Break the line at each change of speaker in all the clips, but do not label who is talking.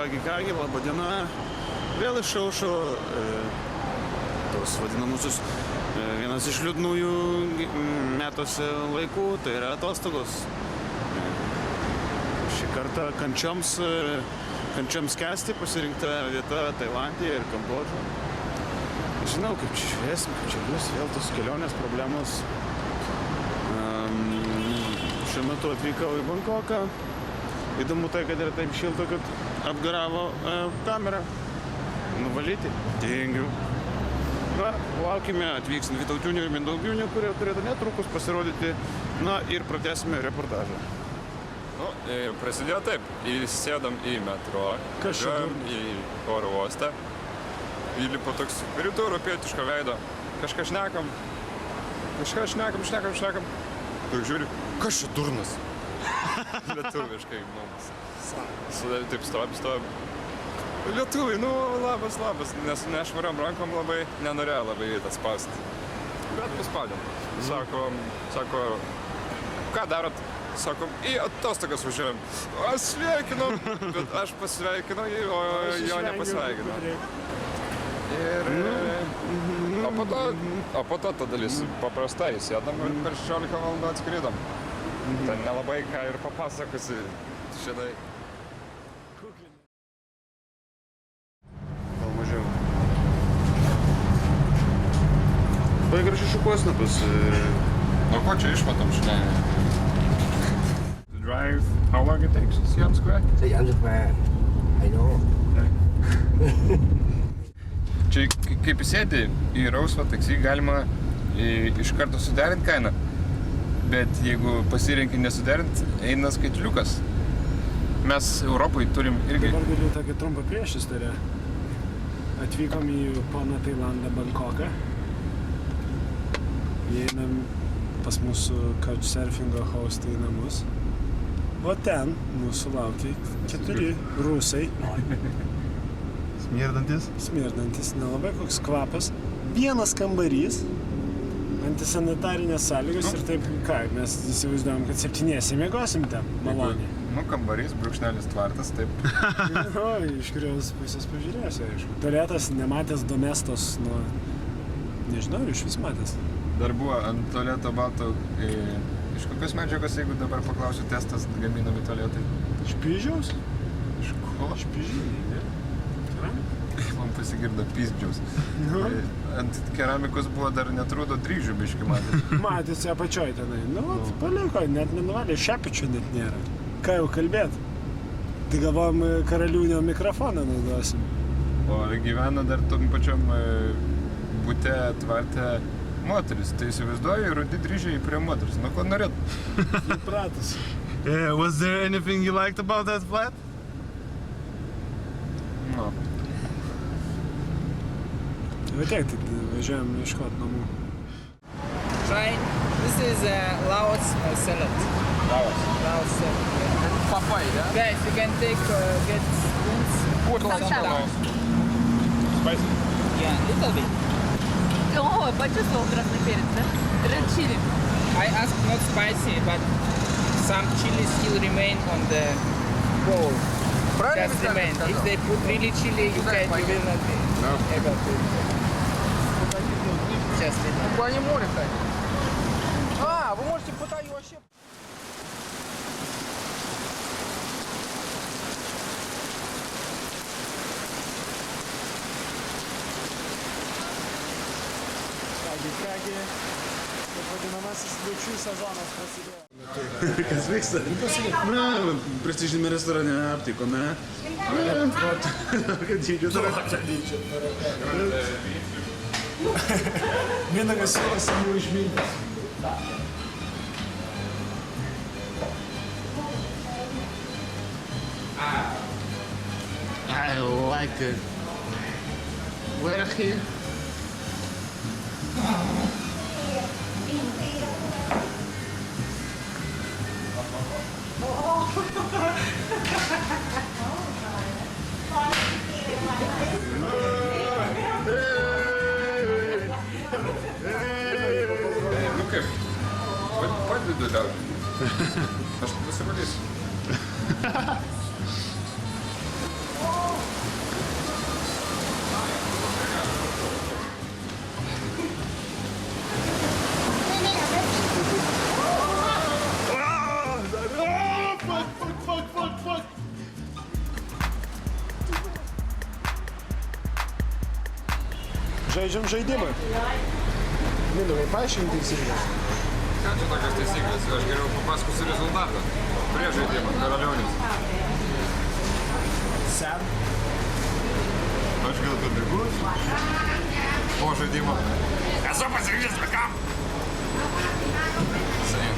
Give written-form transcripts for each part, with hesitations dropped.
Kągi, laba diena. Vėl išaušo tos vadinamusius vienas iš liūdnųjų metuose laikų, tai yra atostogos. Šį kartą kančioms kęsti pasirinkta vieta Tailandija ir Kambodža. Žinau, kaip čia šviesim, kaip čia bus, vėl tos kelionės problemos. Šiuo metu atvykau į Bankoką. Įdomu tai, kad yra taip šilta, kad apgaravo kamerą. Nuvalyti. Tingiu. Na, laukime, atvyksim Vytautinių ir Mindaugiunių, kurie turėtų netrukus pasirodyti. Na ir pratęsime reportažą.
Nu, prasidėjo taip. Įsėdam į metro. Važiuojam į oro uostą. Įlipo toks rytų europietiško veido. Kažką šnekam. Tu žiūri, kas čia durnas? Lietuviškai mums. Taip stovi. Lietuviai, nu labas. Nes nešvariom rankom labai nenorėjo labai tas spausti. Bet paspaudėm. Sako, ką darot? Sako, į atostogas važiuojam. Aš sveikinau, bet aš pasveikinau, o jo nepasveikinau. O po to ta dalis paprastai sėdam ir per 16 valandų atskridom. Ten nelabai ką ir papasakosi šitai.
Gal mažiau. Labai gražiai šukuosnapas.
Nu ko čia išmatom, žinai? The drive, how long it takes? Siam Square?
Siam Square, I know.
Čia kaip įsėdi į rausvą taksį, galima iš karto suderinti kainą. Bet jeigu pasirenki nesuderint, eina skaitliukas. Mes Europoje turim irgi...
Dabar galiu tokią trumpą priešistorę. Atvykom į poną Tailandą Bankoką. Įeinam pas mūsų couchsurfingo hostą į namus. O ten mūsų laukia 4 rusai. Smirdantis, nelabai koks kvapas. Vienas kambarys, antisanitarinės sąlygos ir taip, ką, mes įsivaizduojam, kad 7 miegosim ten, maloniai.
Nu, kambarys, brūkšnelis tvartas, taip.
Nu, iš kurios pusės pažiūrėsiu, aišku. Tualetas nematęs domestos nuo... Nežinau, iš vis matęs.
Dar buvo ant tualeto balto... Iš kokios medžiagos, jeigu dabar paklausiu, testas gaminami tualetai?
Iš pyžiaus?
Iš ko?
Iš pyžiaus, ne?
Man pasigirdo pyzdžiaus. Ant keramikos buvo dar netrūdo dryžių biški matęs.
Matėsi apačioj tenai. Nu, paliko, net nenuvalė, šepičio net nėra. Ką jau kalbėt? Tai galvom karaliūnio mikrofoną naudosim.
O gyvena dar tom pačiom bute tvarte moteris. Tai įsivaizduoju, rudi dryžiai prie moteris. Nu, ko norėt?
Įpratus.
Was there anything you liked about that flat?
No.
Va tiek, tai važiuojam ieškot namų.
Try. This is Laos salad. Laos salad. Yeah.
Papaya,
Guys, you can take get spoons.
Spicy.
Yeah, little bit.
О, почувствовал красный перец, да? Red chili.
I asked not spicy, but some chili still remain on the bowl. Just remain. If they put really chili, you will not be able to. Just little.
В плане моря, кстати. А, вы можете пытать вообще...
Kągi, taip vadinamasis svečių sezonas prasidėjo.
Kas vyksta? Na, prestižinėme restorane aptikome.
Mindaugas siūlosi jų išmintis.
I like it. Where here?
Nu kaip, padedu dar. Aš nusivalysiu.
Žaidžiam žaidimą. Mindaugai, paaiškink taisyklės.
Ką čia tokios taisyklės? Aš geriau papasakosiu rezultatą. Prieš žaidimą, Karalionis.
Sen.
Aš gal pabėgus. Po žaidimo. Esu pasirinkęs vaikam. Seniai.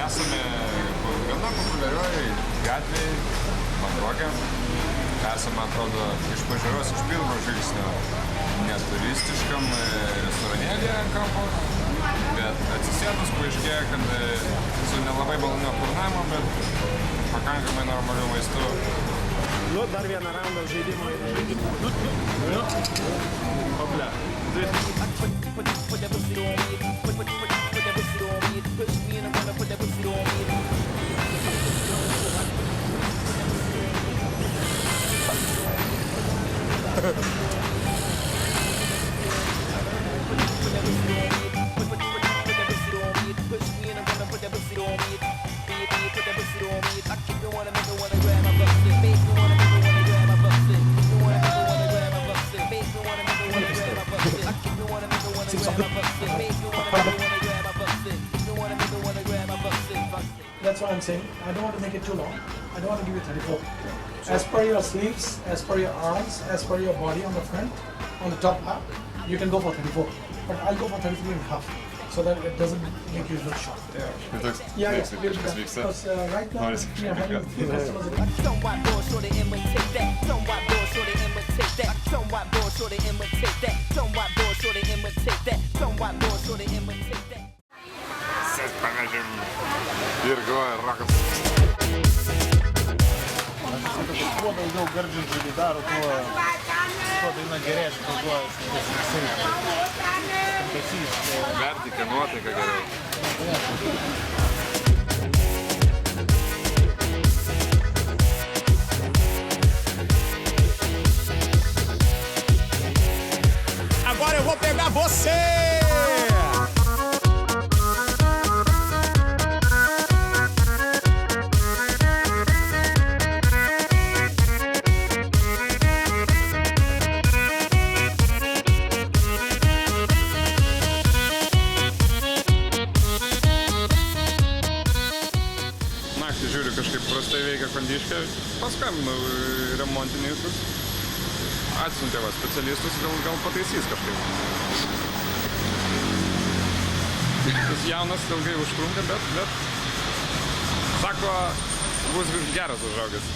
Esame gana populiarioj gatvėje, Bankoke. Esame, atrodo, iš pažiūros, iš pirmo žvilgsnio neturistiškam restoranėlėje ant kampo, bet atsisėdus paaiškėjo, kad su nelabai maloniu aptarnavimu, bet pakankamai normaliu maistu.
Nu, dar vieną raundą žaidimo ir žaidimo.
Opля.
That's what I'm saying. I don't want to make it too long. I don't want to give you 34. As per your sleeves, as per your arms, as per your body on the front, on the top part, you can go for 34. But I'll go for 33 and a half, so that it doesn't make you look short. Yeah, yeah. Because right now we are having few customers.
Some white boy sure they imitate that. Some white boy sure they imitate that. Some white boy sure they imitate that. Some white boy sure they imitate that. Some white boy sure they imitate that.
Sės pavežėm ir galvoja rakas.
Kuo daugiau gardžių žodį daro, tuo daina gerėtų, tuo
Vertikė nuotaika geriau.
Agora eu vou pegar você!
Naktį žiūriu, kažkaip prastai veikia kondiškė. Paskambinau remontininkus. Atsiuntė va specialistus, gal pataisys kažkaip. Jis jaunas, ilgai užtrunka, bet sako, bus geras užaugęs.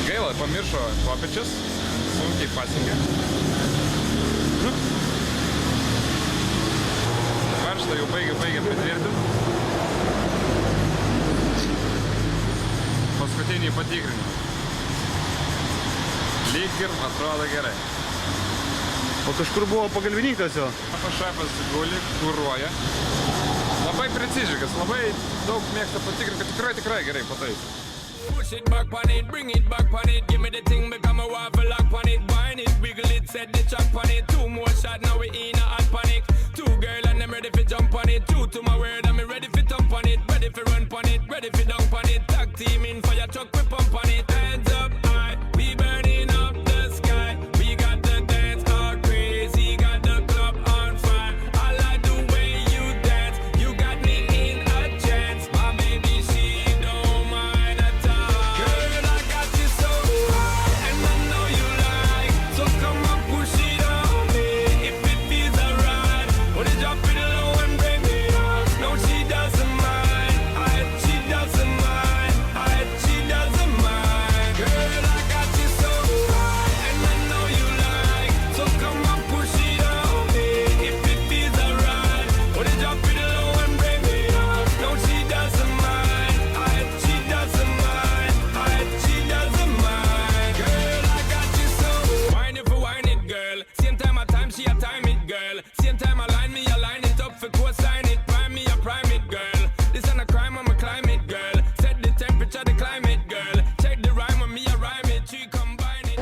Gaila, pamiršo kopėčias, sunkiai pasiekė. Varžtą jau baigė patvirtinti. Paskutinį patikrinimą. Lyg ir atrodo gerai.
O kažkur buvo pagalbininkas jo?
Šefas guli, kuruoja. Labai preciziškas, labai daug mėgsta patikrinti, kad tikrai gerai pataisė.
Push it back on it, bring it back on it. Give me the thing, become a waffle lock on it. Wine it, wiggle it, set the chop on it. 2 more shots, now we in a hot panic. 2 girl and I'm ready for jump on it. 2 to my word, I'm ready for thump on it. Ready for run on it, ready for dunk on it. Tag team in fire truck, we pump on it. Hands up high, we burning up the sky. We got the dance all crazy, got the club on fire. I like the way you dance, you got me in a trance. My baby, she don't mind at all. Girl, I got you so high, and I know you like. So come on, push it on me, if it feels alright. Wanna drop it low and bring me up. No, she doesn't mind. She doesn't mind. She doesn't mind. Girl, I got you so high, and I know you like. So come on, push it on me, if it feels alright. Wanna drop it low and bring me up. No, she doesn't mind. She doesn't mind. She doesn't mind. Girl, I got you so. Wine it for wine it, girl. Same time I time, she a time it, girl. Same time I line me, I line it up for co-sign it. Prime me, I prime it, girl. This ain't a crime, I'm a climate, girl. Set the temperature, the climate, girl. Check the rhyme when me, I rhyme it. She combine it.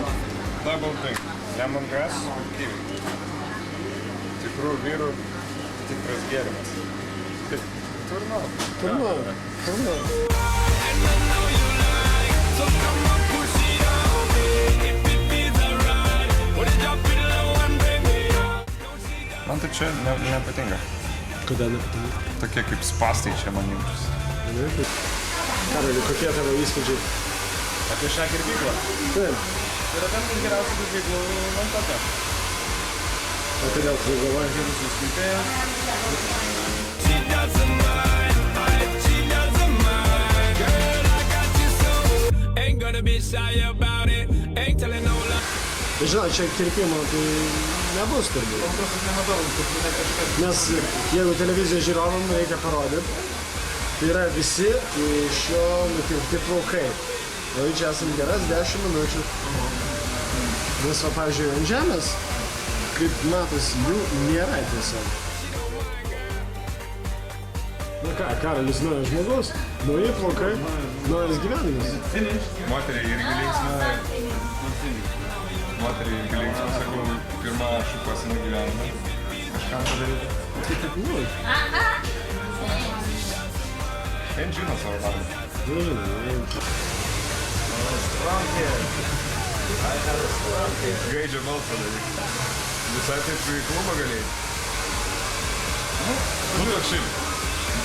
Double thing. Lemongrass, kiwi. Tikrų vyrų, tikras gėrimas. Turno.
Turno.
And I know you like. So
čia nepatinka.
Kodėl nepatinka?
Tokie kaip spastai čia man jaučiasi.
Karoli, kokie tavo įspūdžiai?
Apie šią kirpyklą.
Taip.
Tai yra vienas geriausių kirpyklų Bangkoke.
O kodėl tu galvoji?
She doesn't mind, she doesn't mind. Girl, I got you so. Ain't gonna be shy about it. Ain't telling no lie.
Žinau, čia kirpimo tai nebus turbūt. Nes jeigu televizijos žiūrovam reikia parodyti, tai yra visi iš jo nukirpti plaukai. O čia esam geras 10 minučių. Nes, va, pavyzdžiui, ant žemės, kaip matosi, jų nėra tiesiog. Na ką, Karolis naujas žmogus, nauji plaukai, naujas gyvenimas.
Moteriai irgi linksma. Moteriai irgi linksma, sakau, pirmą šupasinį gyvenimą. Kažkam padaryti. Vien žino savo darbą. Gaidžia balsą daryti. Visai taip į klubą galėjai. Nu, toks šiaip.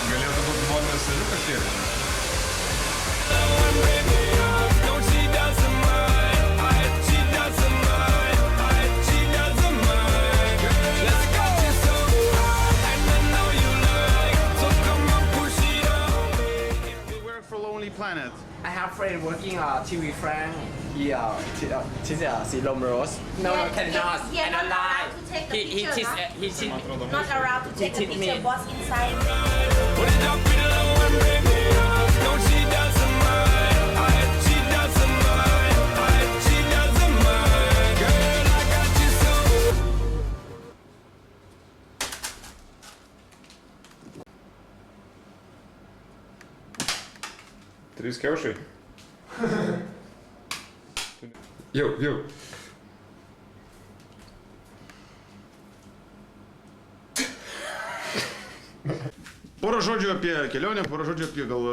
Galėtų būti žmonės seriukas tiek.
No, she doesn't mind. She doesn't mind. She doesn't mind. Let's go. So and I know you like. So come on, push it on.
We work for Lonely Planet.
I have friend working TV friend here. She's Silom Rose. No, cannot.
Yeah, not allowed to take the picture, Not allowed to take the picture, boss inside.
Put it up in low and bring me up. No, she doesn't mind. She doesn't mind. She doesn't mind. Girl, I got you so.
Trys kiaušai. Jau.
Porą žodžių apie kelionę, porą žodžių apie gal...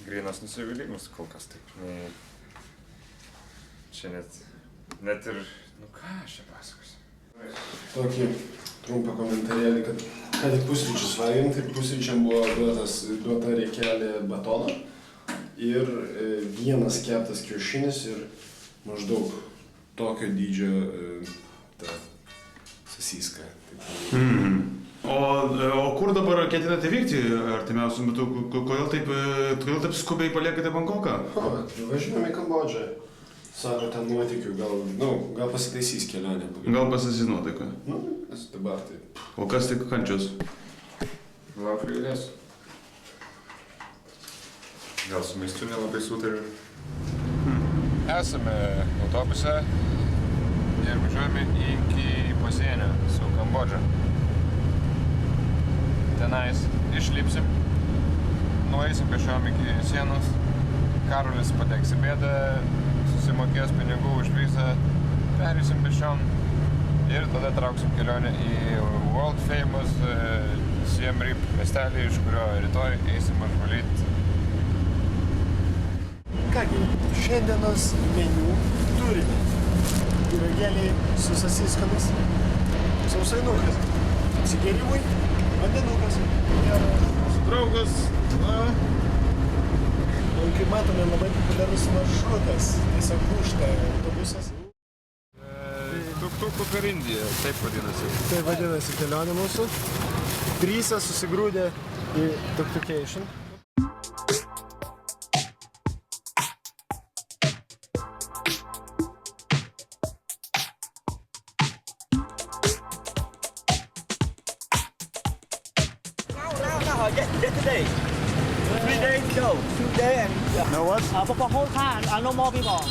Grynas nusivylimas kol kas taip. Čia net ir... Nu ką aš čia pasakosiu?
Tokį trumpą komentarėlį, kad tik pusryčius valgėm, tai pusryčiam buvo duota riekelė batono ir vienas keptas kiaušinis ir maždaug tokio dydžio ta sasiska.
O kur dabar ketinate vykti artimiausiu metu? Kodėl taip skubiai paliekate Bangkoką?
Važiuojame į Kambodžą. Sako, ten nuotykių, gal pasitaisys kelionę.
Gal pasitaisys nuotaika?
Nes dabar taip.
O kas tik kančios?
Laukiu eilės. Gal su maistu nelabai sutariu. Esame autobuse ir važiuojame iki pasienio su Kambodža. Tenais išlipsim, nueisim pešiom iki sienos, Karolis pateks į bėdą, susimokės pinigų už vizą, perėsim pešiom ir tada trauksim kelionę į World Famous Siem Reap miestelį, iš kurio rytoj eisim apvalyti.
Kągi, šiandienos meniu turime pyragėliai su sasiskomis, sausainukas, atsigėrimui, vandenukas ir
Mūsų draugas,
kaip matome, labai populiarus maršrutas, tiesiog lūžta autobusas.
Tuk-tukų per Indiją, taip vadinasi.
Tai vadinasi kelionė mūsų. Trysia susigrūdė į tuk-tukation.
Yesterday. 3 days ago. 2 days and...
No what?
For the whole car, no more people.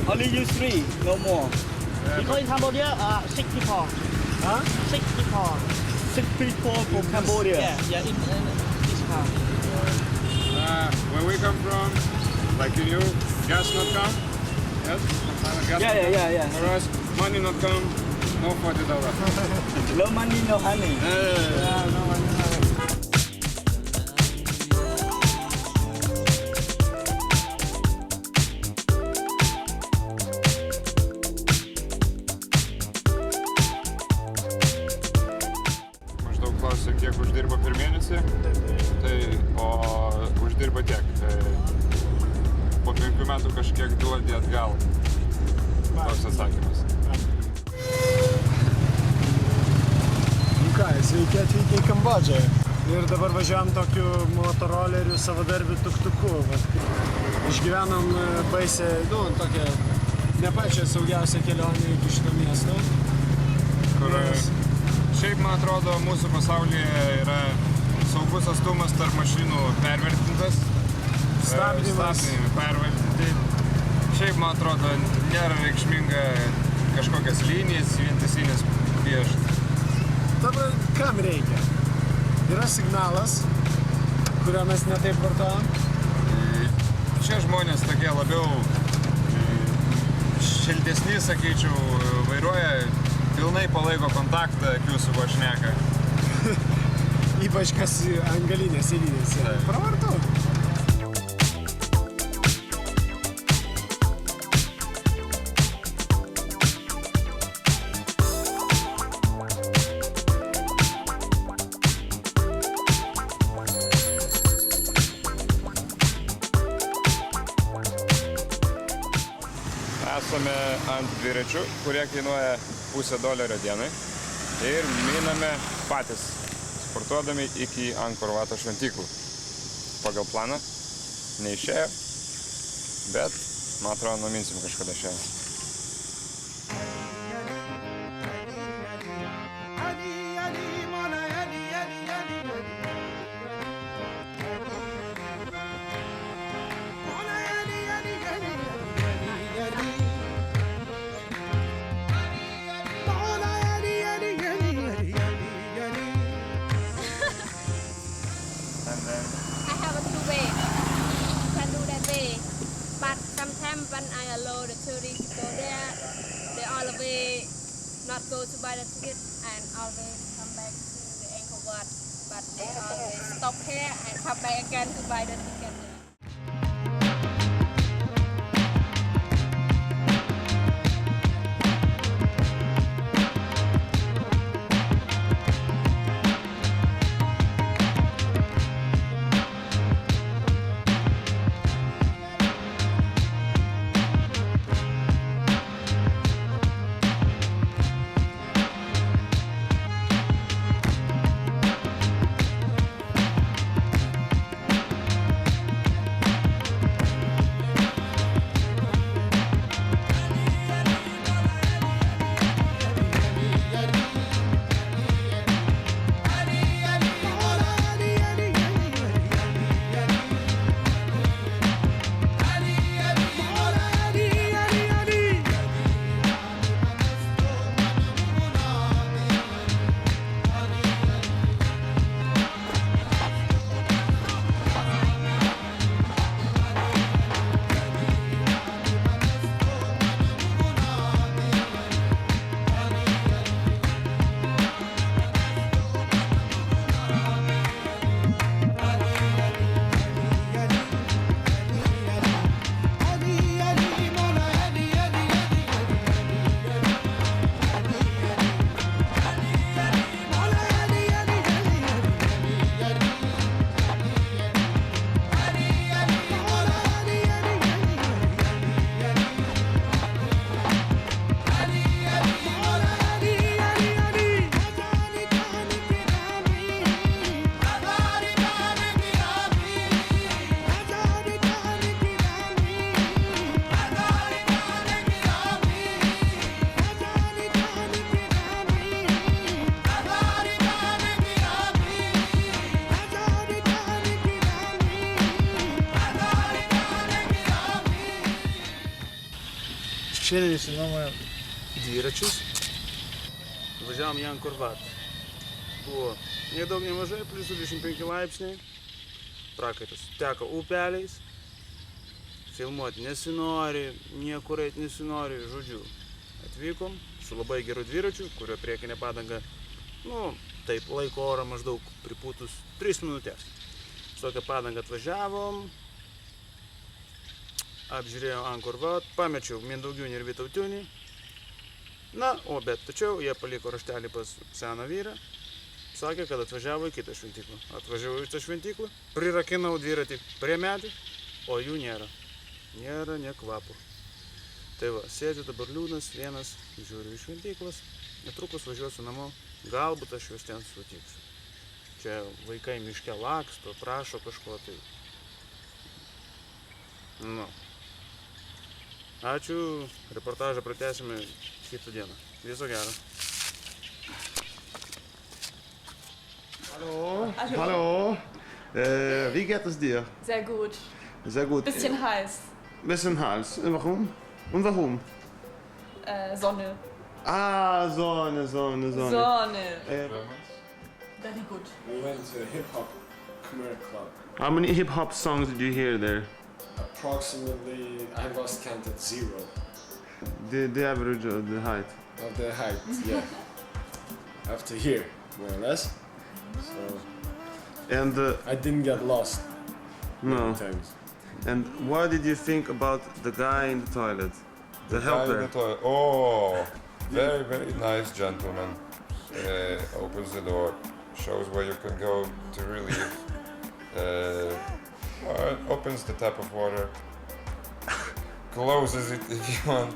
Only you 3, no more. Because in Cambodia, 6 people.
Huh?
6 people. 6 people from Cambodia. Yeah, in this car.
Where we come from, like you, gas not come? Yes? Gas
Yeah.
For us, money not come, no $40.
No money, no honey.
Yeah, no money, no honey. metų kažkiek duodi atgal. Toks atsakymas.
Nu ką, sveiki atvykę į Kambodžą. Ir dabar važiavam tokiu motoroleriu savadarbiu tuktuku. Išgyvenom baisę, tokią ne pačią saugiausią kelionę iki šito miesto.
Kur šiaip, man atrodo, mūsų pasaulyje yra saugus atstumas tarp mašinų pervertintas.
Stabdymas.
Stabdymai pervertinti. Šiaip, man atrodo, nėra reikšminga kažkokias linijas vientisinės piešti.
Tada kam reikia? Yra signalas, kurio mes netaip vartojam.
Čia žmonės tokie labiau šiltesni, sakyčiau, vairuoja, pilnai palaiko kontaktą, akių su kuo šneka.
Ypač kas ant galinės sėdynėse. Pravartu.
Esame ant dviračių, kurie kainuoja $0.50 dienai ir miname patys, sportuodami iki Angkor Vato šventyklų. Pagal planą neišėjo, bet, man atrodo, numinsim kažkada šiandien.
When I allow the tourists to go there, they always not go to buy the ticket and always come back to the Angkor Wat. But they always stop here and come back again to buy the ticket.
Šiandien išsinuomojom dviračius. Važiavom į Angkor Wat. Buvo nedaug nemažai, plius 25 laipsniai. Prakaitas teko upeliais. Filmuoti nesinori, niekur eit nesinori, žodžiu. Atvykom su labai geru dviračiu, kurio priekinė padanga, taip, laiko orą maždaug pripūtus 3 minutės. Su tokia padanga atvažiavom. Apžiūrėjau Angkor Wat, pamečiau Mindaugiūnį ir Vytautiūnį. Tačiau jie paliko raštelį pas seną vyrą. Sakė, kad atvažiavo į kitą šventyklą. Atvažiavau į tą šventyklą, prirakinau dviratį prie medį, o jų nėra. nėra nė kvapo. Tai va, sėdžiu dabar liūdnas, vienas, žiūriu iš šventyklos, netrukus važiuosiu namo, galbūt aš juos ten sutiksiu. Čia vaikai miške laksto, prašo kažko tai. Nu. Ačiū, reportažą pratęsime kitą dieną. Viso gero.
Hallo. Hallo. Wie geht es dir?
Sehr gut.
Sehr gut.
Bisschen heiß.
Bisschen heiß. Warum? Und warum?
Sonne.
Ah, Sonne.
Sonne. Very good.
We went to a hip-hop Khmer club.
How many hip-hop songs did you hear there?
Approximately, I lost count at 0.
The average of the height?
Of the height, yeah. Up to here, more or less. So,
and
I didn't get lost
no.
many times.
And what did you think about the guy in the toilet? The helper?
Oh, very, very nice gentleman. Opens the door, shows where you can go to relieve. Opens the tap of water, closes it if you want,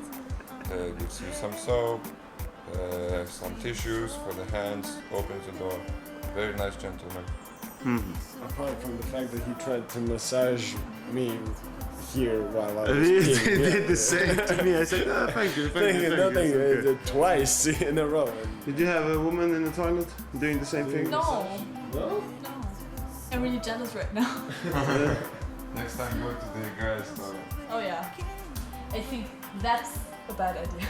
gives you some soap, some tissues for the hands, opens the door. Very nice gentleman.
Apart from the fact that he tried to massage me here while I was
He
peeing.
did the same to me. I said, oh, thank you.
Nothing,
Okay.
twice in a row.
Did you have a woman in the toilet doing the same thing?
No.
No?
I'm really jealous right now.
Next time go to the guy's toilet.
Oh yeah. I think that's a bad idea.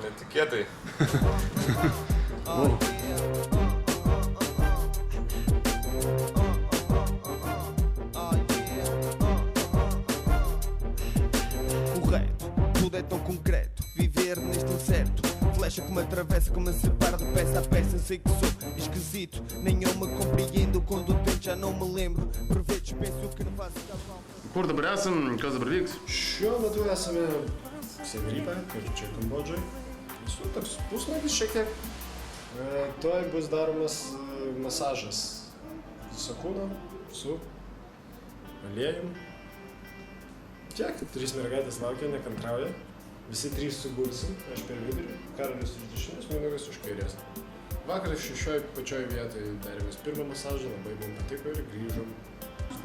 Netikėtai.
Correto, tudo é tão concreto. Viver neste incerto. Flecha que me atravessa, que me separa de peça a peça. Sei que sou esquisito, nem eu me compreendo. Quando o tempo já não me lembro. Por vezes penso que não faço capão.
Kur dabar esam, kas dabar vyks?
Šiuo metu esame Siem-Reap'e, ir čia Kambodžoj. Esu toks pusmetis šiek tiek. Tuoj bus daromas masažas viso kūno su aliejum. Tiek, 3 mergaitės laukia, nekantrauja. Visi 3 sugulsim, aš per vidurį, Karolis iš dešinės, Mindaugas iš kairės. Vakar šioj pačioj vietoje darėmės pirmą masažą, labai mums patiko ir grįžom.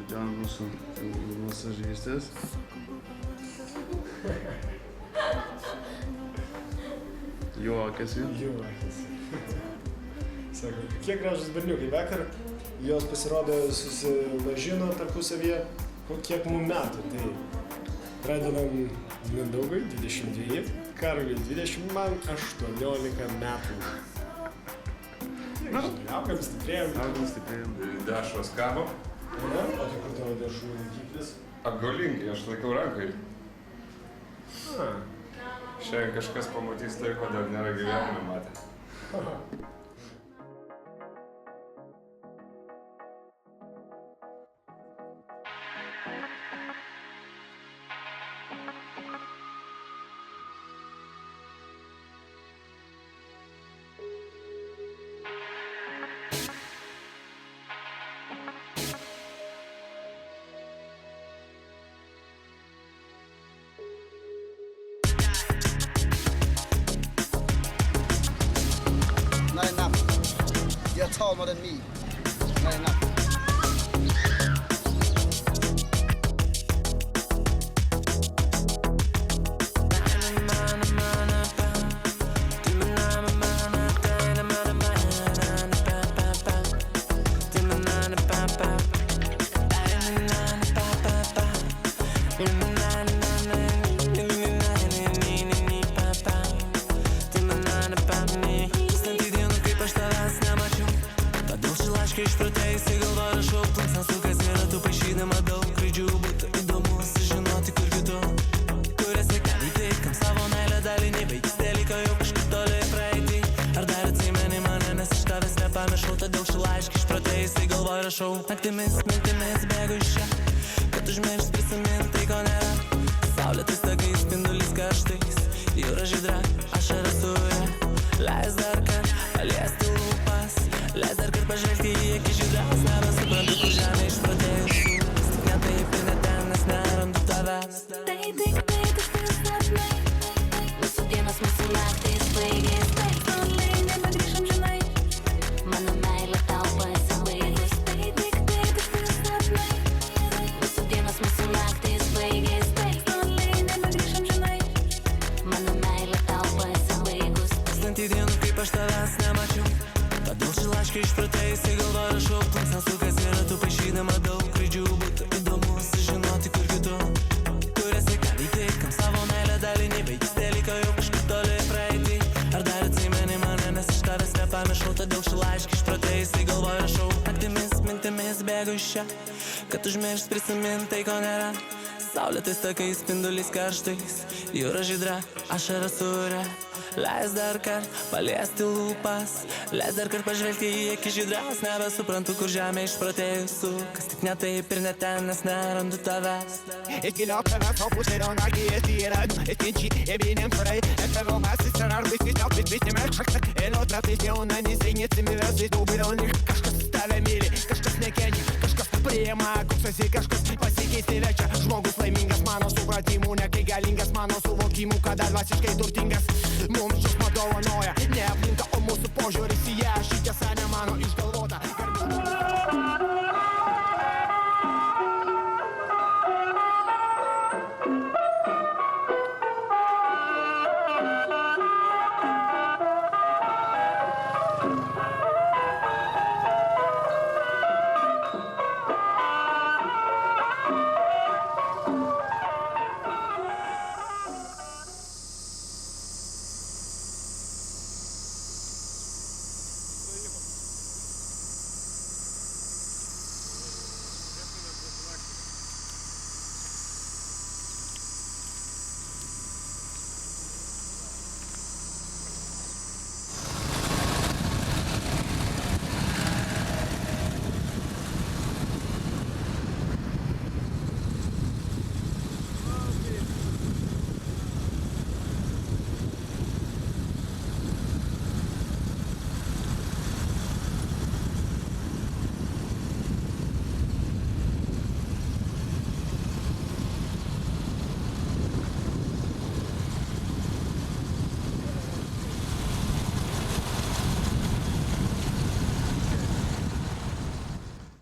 Ten mūsų masažistės. Juokiasi.
Sako, kiek gražus berniukai. Vakar jos pasirodo susilažino tarpusavyje, kiek mums metų. Tai pradedam Mindaugui 22, Karoliui 20, man 18 metų. Augam stiprėjom.
Dešros kabo.
O tai kur tavo dešrų laikyklis?
Apgaulingai, aš laikau rankai. Šiandien kažkas pamatys tai, ko dar nėra gyvenime matę.
Not enough. You're taller than me. Not enough.
Išpratėjusi galva rašau plans, kas yra tu pašydama daug raidžių, būtų įdomu sužinoti kur kitur. Kuriasi keliai taip, kam savo meilę dalį nebeikistė liko jau kažkaip toliai praeitį. Ar dar atsimeni mane, nes iš tavęs nepamiršau, todėl šį laiškį išpratėjau. išprotėjusiai galvoj rašau. Naktimis, mintimis bėgu iš čia, kad užmiršt prisimint tai, ko nėra. Saulėtais takais, spindulis karštais, jūra žydra, ašara sūrė. Leis dar kart paliesti lūpas, leis dar kart pažvelgti į akis žydras. Nebesuprantu, kur žemė išprotėjusių, tik ne taip ir ne ten, nes nerandu tavęs.
Tai tik sapnai, mūsų dienos, mūsų naktais baigės. Tai toli nebegrįžam, žinai, mano meilė tau pasibaigus. Tai tik sapnai, mūsų dienos, mūsų naktais baigės. Tai toli nebegrįžam, žinai, mano meilė tau pasibaigus.
Kasdantį dienų, kaip aš tavęs nemačiau, todėl šį laišką išprotėjusiai galvoj rašau. Plunksnas sukas yra tu paišydama daug raidžių, būtų įdomu sužinoti, kur kitu. Kur esi, ką veikti, kam savo meilę dalį, nebeikistė liko jau kažkaip toli praeitį. Ar dar atsimeni mane, nes aš tavęs nepamiršau, todėl šį laišką išprotėjusiai galvoj rašau. Naktimis, mintimis bėgu iš čia, kad užmiršt prisimint tai, ko nėra. Saulėtais takais, spindulis karštais, jūra žydra, ašara sūrė. Leis dar kart paliesti lūpas, leis dar kart pažvelgti į akis žydras. Nebesuprantu, kur žemė išprotėjusių, kas tik ne taip ir ne ten, nes nerandu tavęs.
Eskiliau tavęs, o pusė raunagi, estirat, estinči, ebinem praei, tavo masisar ar biskitau, bitbitimės šaksak, enotratais jaunani, sėnėtsimivės, įtaubilionik, kažkas tave myli, kažkas nekenčia, kažkas priima, koks esi, kažkas pasikeisti verčia. Žmogus laimingas mano supratimu, ne kai galingas mano suvokimu, kada dvasiškai turtingas.